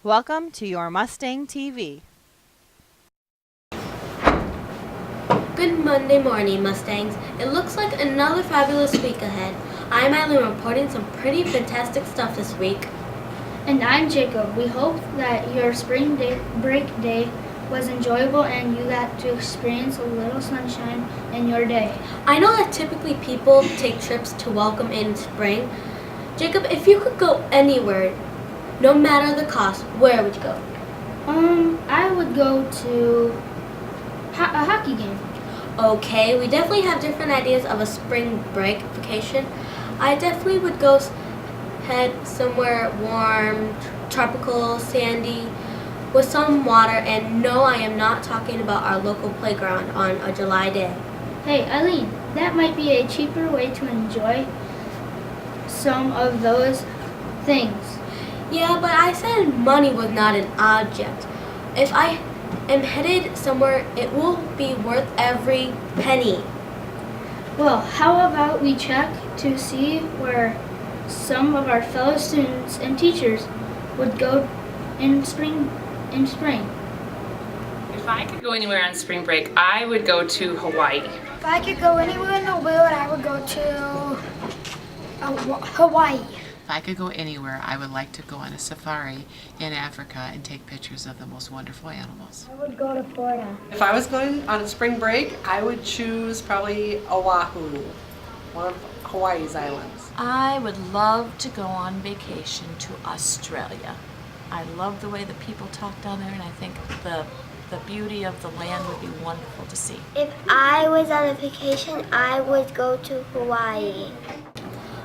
Welcome to your Mustang TV. Good Monday morning, Mustangs. It looks like another fabulous week ahead. I'm Eileen reporting some pretty fantastic stuff this week. And I'm Jacob. We hope that your break day was enjoyable and you got to experience a little sunshine in your day. I know that typically people take trips to welcome in spring. Jacob, if you could go anywhere, no matter the cost, where would you go? I would go to a hockey game. Okay, we definitely have different ideas of a spring break vacation. I definitely would go head somewhere warm, tropical, sandy, with some water, and no, I am not talking about our local playground on a July day. Hey, Eileen, that might be a cheaper way to enjoy some of those things. Yeah, but I said money was not an object. If I am headed somewhere, it will be worth every penny. Well, how about we check to see where some of our fellow students and teachers would go in spring? If I could go anywhere on spring break, I would go to Hawaii. If I could go anywhere in the world, I would go to Hawaii. If I could go anywhere, I would like to go on a safari in Africa and take pictures of the most wonderful animals. I would go to Florida. If I was going on a spring break, I would choose probably Oahu, one of Hawaii's islands. I would love to go on vacation to Australia. I love the way the people talk down there, and I think the beauty of the land would be wonderful to see. If I was on a vacation, I would go to Hawaii.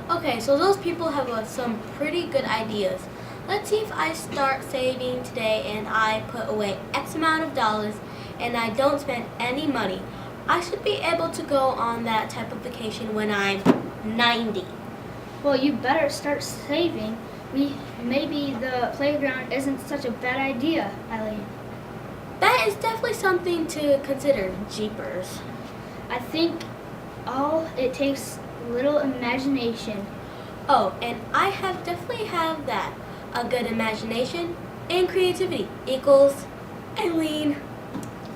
Okay, so those people have some pretty good ideas. Let's see if I start saving today and I put away X amount of dollars and I don't spend any money. I should be able to go on that type of vacation when I'm 90. Well, you better start saving. Maybe the playground isn't such a bad idea, Eileen. That is definitely something to consider, jeepers. I think all it takes little imagination. Oh, and I definitely have that. A good imagination and creativity equals Eileen.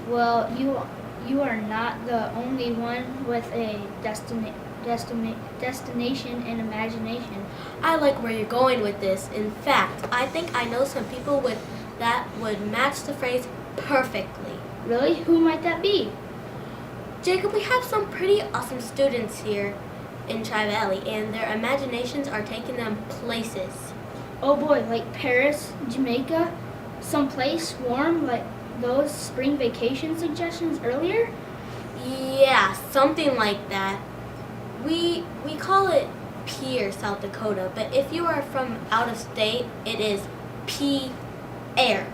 Well, you are not the only one with a destination and imagination. I like where you're going with this. In fact, I think I know some people that would match the phrase perfectly. Really? Who might that be? Jacob, we have some pretty awesome students here in Tri-Valley, and their imaginations are taking them places. Oh boy, like Paris, Jamaica, someplace warm like those spring vacation suggestions earlier? Yeah, something like that. We call it Pierre, South Dakota, but if you are from out of state, it is P-Air.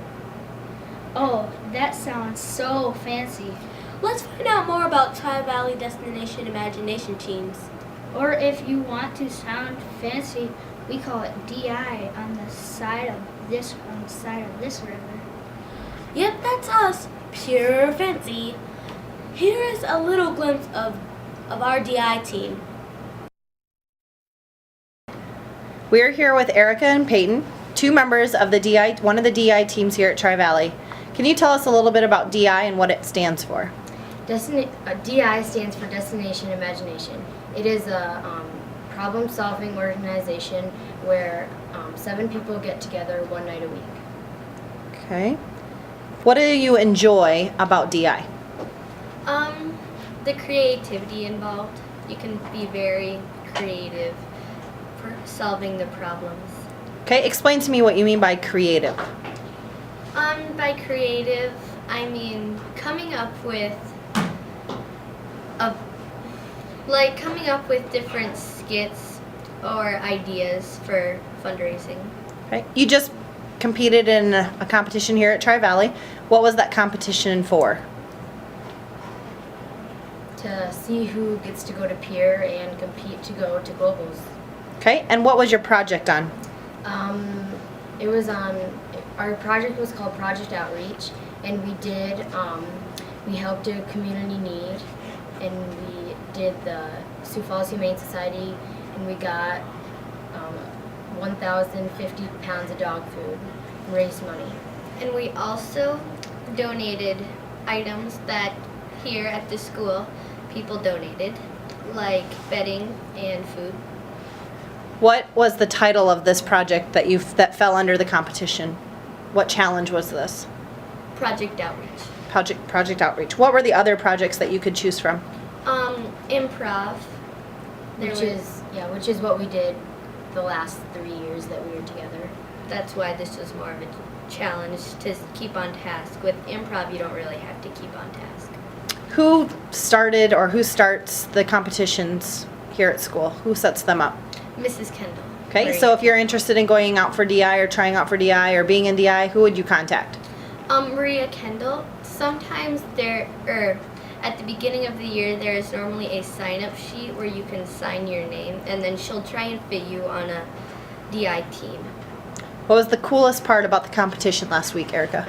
Oh, that sounds so fancy. Let's find out more about Tri-Valley Destination Imagination Teams. Or if you want to sound fancy, we call it DI on the side of this river. Yep, that's us. Pure fancy. Here is a little glimpse of our DI team. We are here with Erica and Peyton, two members of one of the DI teams here at Tri-Valley. Can you tell us a little bit about DI and what it stands for? DI stands for Destination Imagination. It is a problem-solving organization where 7 people get together one night a week. Okay. What do you enjoy about DI? The creativity involved. You can be very creative for solving the problems. Okay, explain to me what you mean by creative. By creative, I mean coming up with different skits or ideas for fundraising. Okay. You just competed in a competition here at Tri-Valley. What was that competition for? To see who gets to go to Pierre and compete to go to Globals. Okay, and what was your project on? It was our project was called Project Outreach, and we helped a community need, and we did the Sioux Falls Humane Society, and we got 1,050 pounds of dog food. raise money. And we also donated items that here at the school people donated, like bedding and food. What was the title of this project that fell under the competition? What challenge was this? Project Outreach. Project Outreach. What were the other projects that you could choose from? Improv. Which is what we did the last 3 years that we were together. That's why this was more of a challenge to keep on task. With improv, you don't really have to keep on task. Who started or who starts the competitions here at school? Who sets them up? Mrs. Kendall. Okay, Maria. so if you're interested in going out for DI or trying out for DI or being in DI, who would you contact? Maria Kendall. Sometimes at the beginning of the year, there is normally a sign-up sheet where you can sign your name, and then she'll try and fit you on a DI team. What was the coolest part about the competition last week, Erica?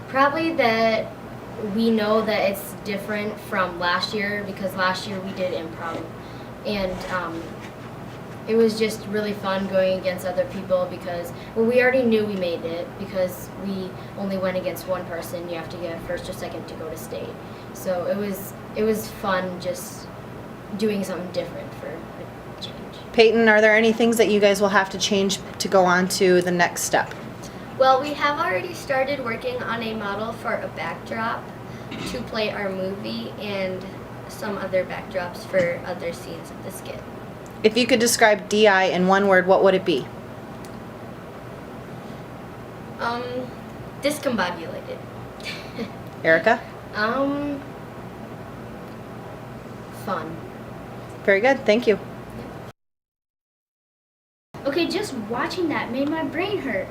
Probably that we know that it's different from last year, because last year we did improv, and it was just really fun going against other people because, well, we already knew we made it because we only went against one person. You have to get first or second to go to state. So it was fun just doing something different for a change. Peyton, are there any things that you guys will have to change to go on to the next step? Well, we have already started working on a model for a backdrop to play our movie and some other backdrops for other scenes of the skit. If you could describe DI in one word, what would it be? Discombobulated. Erica? Fun. Very good, thank you. Okay, just watching that made my brain hurt.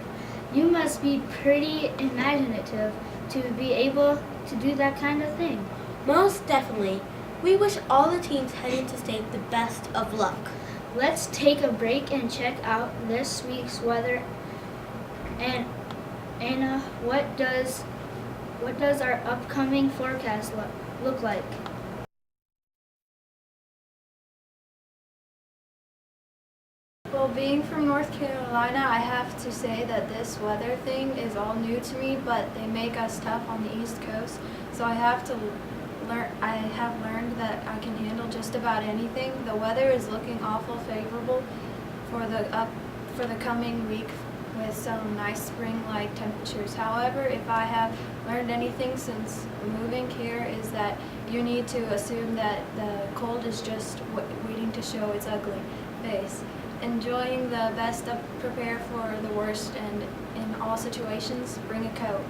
You must be pretty imaginative to be able to do that kind of thing. Most definitely. We wish all the teams heading to state the best of luck. Let's take a break and check out this week's weather. And Anna, what does our upcoming forecast look like? Well, being from North Carolina, I have to say that this weather thing is all new to me, but they make us tough on the East Coast, so I have learned that I can handle just about anything. The weather is looking awful favorable for the coming week with some nice spring-like temperatures. However, if I have learned anything since moving here is that you need to assume that the cold is just waiting to show its ugly face. Enjoying the best, prepare for the worst, and in all situations, bring a coat.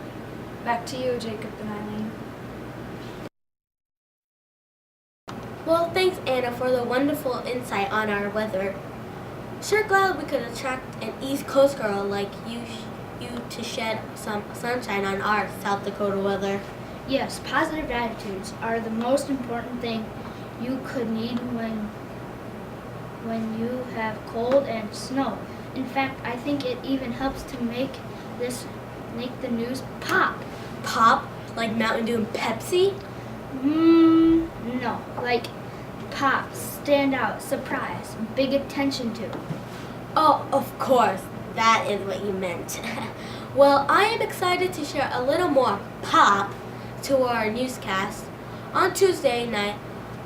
Back to you, Jacob and Eileen. Well, thanks, Anna, for the wonderful insight on our weather. Sure glad we could attract an East Coast girl like you to shed some sunshine on our South Dakota weather. Yes, positive attitudes are the most important thing you could need when you have cold and snow. In fact, I think it even helps to make the news pop. Pop? Like Mountain Dew and Pepsi? No, like pop, stand out, surprise, big attention to. Oh, of course. That is what you meant. Well, I am excited to share a little more pop to our newscast. On Tuesday night,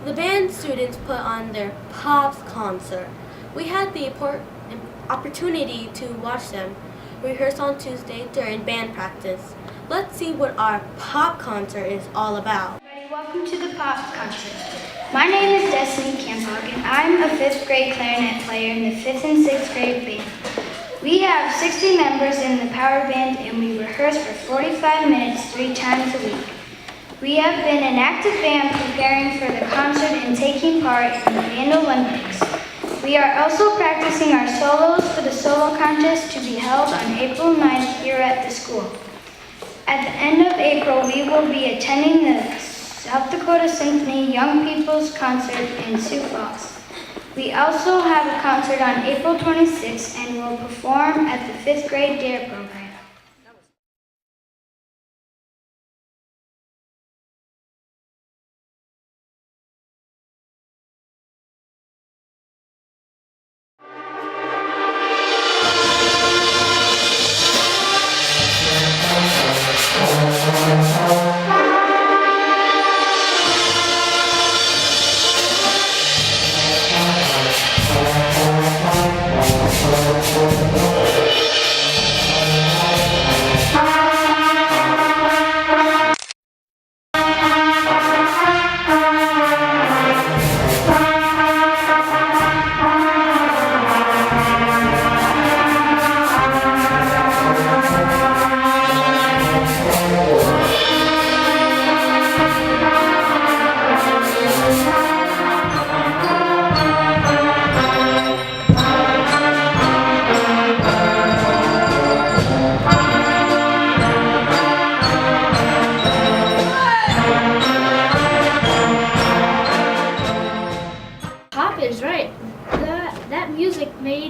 the band students put on their Pops concert. We had the opportunity to watch them rehearse on Tuesday during band practice. Let's see what our Pop concert is all about. Welcome to the Pop concert. My name is Destiny Campog, and I'm a 5th grade clarinet player in the 5th and 6th grade band. We have 60 members in the power band, and we rehearse for 45 minutes 3 times a week. We have been an active band preparing for the concert and taking part in the Band Olympics. We are also practicing our solos for the solo contest to be held on April 9th here at the school. At the end of April, we will be attending the South Dakota Symphony Young People's Concert in Sioux Falls. We also have a concert on April 26th and will perform at the 5th grade DARE program.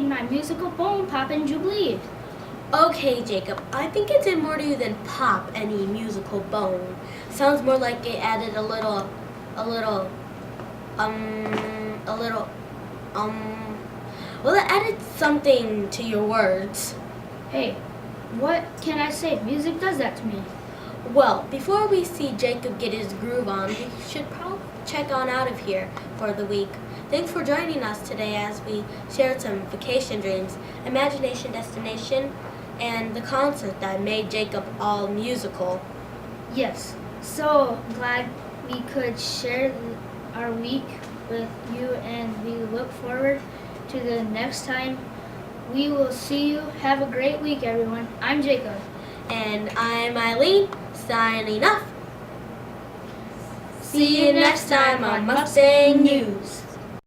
sing my musical Bone Poppin' Jubilee. Okay, Jacob, I think it's in more to you than pop any musical bone. Sounds more like it added a little, well, it added something to your words. Hey, what can I say? Music does that to me. Well, before we see Jacob get his groove on, we should probably check on out of here for the week. Thanks for joining us today as we shared some vacation dreams, imagination destination, and the concert that made Jacob all musical. Yes, so glad we could share our week with you, and we look forward to the next time we will see you. Have a great week, everyone. I'm Jacob. And I'm Eileen, signing off. See you next time on Mustang News.